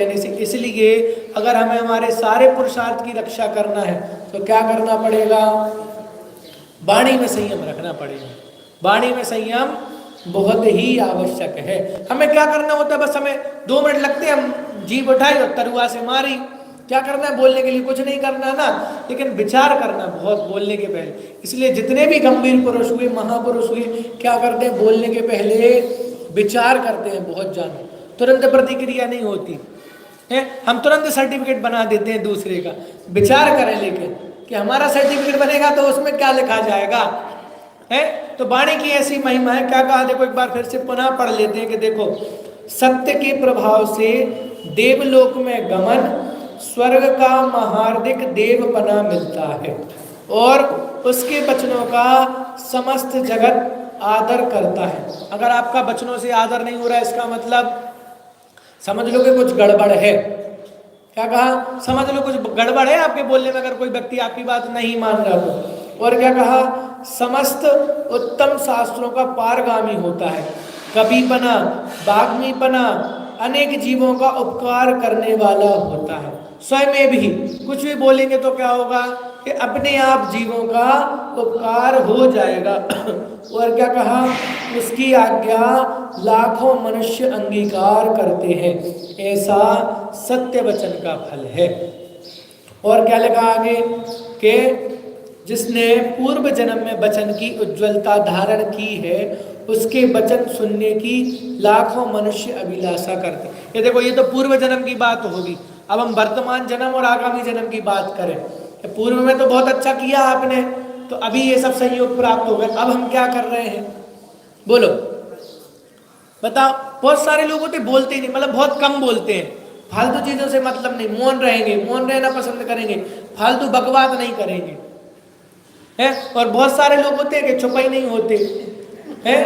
इसलिए अगर हमें हमारे सारे पुरुषार्थ की रक्षा करना है तो क्या करना पड़ेगा? वाणी में संयम रखना पड़ेगा। वाणी में संयम बहुत ही आवश्यक है। हमें क्या करना होता है? बस हमें 2 मिनट लगते हैं, हम जीभ उठाई और तरुआ से मारी। क्या करना है? बोलने के लिए कुछ नहीं करना ना, लेकिन विचार करना बहुत बोलने के पहले। इसलिए जितने भी गंभीर पुरुष हुए, महापुरुष हुए, क्या करते हैं? बोलने के पहले विचार करते हैं बहुत ज्यादा। तुरंत प्रतिक्रिया नहीं होती है। हम तुरंत सर्टिफिकेट बना देते हैं दूसरे का। विचार करें लेकिन कि हमारा सर्टिफिकेट बनेगा तो उसमें क्या लिखा जाएगा है। तो वाणी की ऐसी महिमा है। क्या कहा? देखो एक बार फिर से पुनः पढ़ लेते हैं कि देखो, सत्य के प्रभाव से देवलोक में गमन, स्वर्ग का महार्दिक देवपना मिलता है और उसके वचनों का समस्त जगत आदर करता है। अगर आपका वचनों से आदर नहीं हो रहा है, इसका मतलब समझ लो कि कुछ गड़बड़ है। क्या कहा? समझ लो कुछ गड़बड़ है आपके बोलने में, अगर कोई व्यक्ति आपकी बात नहीं मान रहा तो। और क्या कहा? समस्त उत्तम शास्त्रों का पारगामी होता है, कविपना, वाग्मीपना, अनेक जीवों का उपकार करने वाला होता है। स्वयं में भी कुछ भी बोलेंगे तो क्या होगा कि अपने आप जीवों का उपकार हो जाएगा। और क्या कहा? उसकी आज्ञा लाखों मनुष्य अंगीकार करते हैं, ऐसा सत्य वचन का फल है। और क्या लिखा आगे कि जिसने पूर्व जन्म में वचन की उज्ज्वलता धारण की है, उसके वचन सुनने की लाखों मनुष्य अभिलाषा करते। ये देखो, ये तो पूर्व जन्म की बात होगी। अब हम वर्तमान जन्म और आगामी जन्म की बात करें। पूर्व में तो बहुत अच्छा किया आपने, तो अभी ये सब संयोग प्राप्त हो गए। अब हम क्या कर रहे हैं? बोलो, बताओ। बहुत सारे लोग होते बोलते ही नहीं, मतलब बहुत कम बोलते हैं। फालतू चीजों से मतलब नहीं, मौन रहेंगे, मौन रहना पसंद करेंगे, फालतू बकवास नहीं करेंगे है। और बहुत सारे लोग होते हैं कि चुप ही नहीं होते हैं।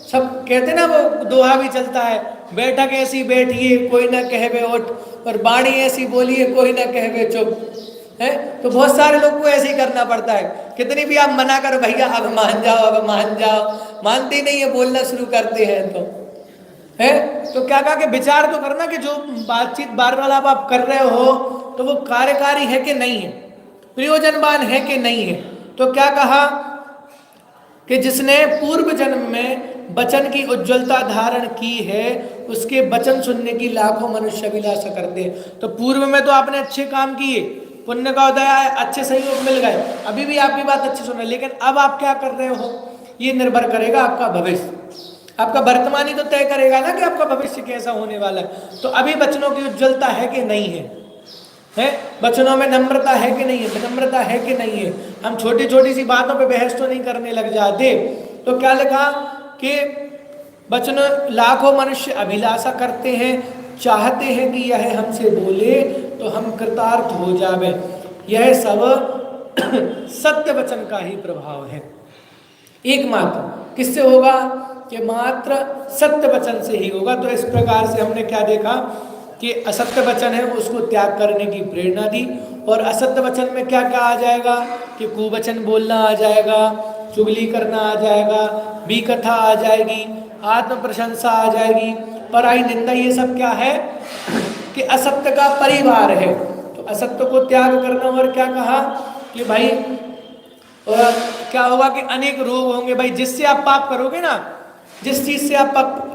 सब कहते ना, वो दोहा भी चलता है, बैठक ऐसी बैठिए कोई ना कहवे उठ, और बाणी ऐसी बोलिए कोई ना कहवे चुप है। तो बहुत सारे लोग को ऐसे ही करना पड़ता है। कितनी भी आप मना करो, भैया अब मान जाओ, अब मान जाओ, मानते नहीं है, बोलना शुरू करते हैं तो है। तो क्या कहा कि विचार तो करना कि जो बातचीत वार्तालाप आप कर रहे हो तो वो कार्यकारी है कि नहीं है, प्रयोजनवान है कि नहीं है। तो क्या कहा कि जिसने पूर्व जन्म में वचन की उज्ज्वलता धारण की है, उसके वचन सुनने की लाखों मनुष्य अभिलाषा करते हैं। तो पूर्व में तो आपने अच्छे काम किए, पुण्य का उदय है, अच्छे सहयोग मिल गए, अभी भी आपकी बात अच्छी सुन रहे, लेकिन अब आप क्या कर रहे हो, ये निर्भर करेगा आपका भविष्य। आपका वर्तमान ही तो तय करेगा ना कि आपका भविष्य कैसा होने वाला है। तो अभी वचनों की उज्ज्वलता है कि नहीं है, वचनों में नम्रता है कि नहीं है, विनम्रता है कि नहीं है। हम छोटी छोटी सी बातों पे बहस तो नहीं करने लग जाते। तो क्या लिखा कि वचन लाखों मनुष्य अभिलाषा करते हैं, चाहते हैं कि यह हमसे बोले तो हम कृतार्थ हो जावे। यह सब सत्य वचन का ही प्रभाव है। एकमात्र किससे होगा? कि मात्र सत्य वचन से ही होगा। तो इस प्रकार से हमने क्या देखा कि असत्य वचन है उसको त्याग करने की प्रेरणा दी। और असत्य वचन में क्या क्या आ जाएगा कि कुवचन बोलना आ जाएगा, चुगली करना आ जाएगा, विकथा आ जाएगी, आत्म प्रशंसा आ जाएगी, पराई निंदा। ये सब क्या है कि असत्य का परिवार है। तो असत्य को त्याग करना। और क्या कहा कि भाई, और क्या होगा कि अनेक रोग होंगे। भाई जिससे आप पाप करोगे ना, जिस चीज से आप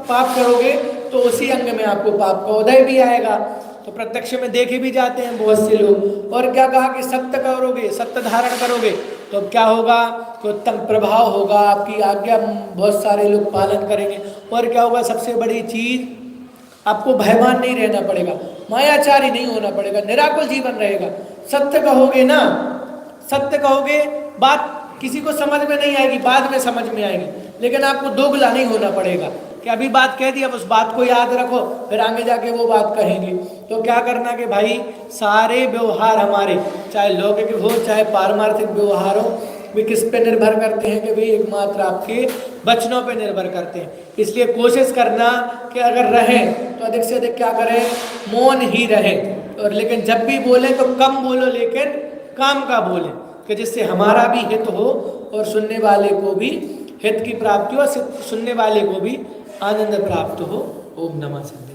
पाप करोगे तो उसी अंग में आपको पाप का उदय भी आएगा। तो प्रत्यक्ष में देखे भी जाते हैं बहुत से लोग। और क्या कहा कि सत्य करोगे, सत्य धारण करोगे तो अब क्या होगा कि उत्तम प्रभाव होगा, आपकी आज्ञा बहुत सारे लोग पालन करेंगे। और क्या होगा, सबसे बड़ी चीज, आपको भयवान नहीं रहना पड़ेगा, मायाचारी नहीं होना पड़ेगा, निराकुल जीवन रहेगा। सत्य कहोगे ना, सत्य कहोगे, बात किसी को समझ में नहीं आएगी, बाद में समझ में आएगी, लेकिन आपको दोगला नहीं होना पड़ेगा कि अभी बात कह दी, अब उस बात को याद रखो, फिर आगे जाके वो बात कहेंगे। तो क्या करना कि भाई सारे व्यवहार हमारे, चाहे लौकिक हो चाहे पारमार्थिक व्यवहार हो, वे किस पे निर्भर करते हैं कि भाई एकमात्र आपके वचनों पे निर्भर करते हैं। इसलिए कोशिश करना कि अगर रहें तो अधिक से अधिक क्या करें, मौन ही रहें। और लेकिन जब भी बोलें तो कम बोलो, लेकिन काम का बोलें कि जिससे हमारा भी हित हो और सुनने वाले को भी हित की प्राप्ति हो, सुनने वाले को भी आनंद प्राप्त हो। ओम नमः शिवाय।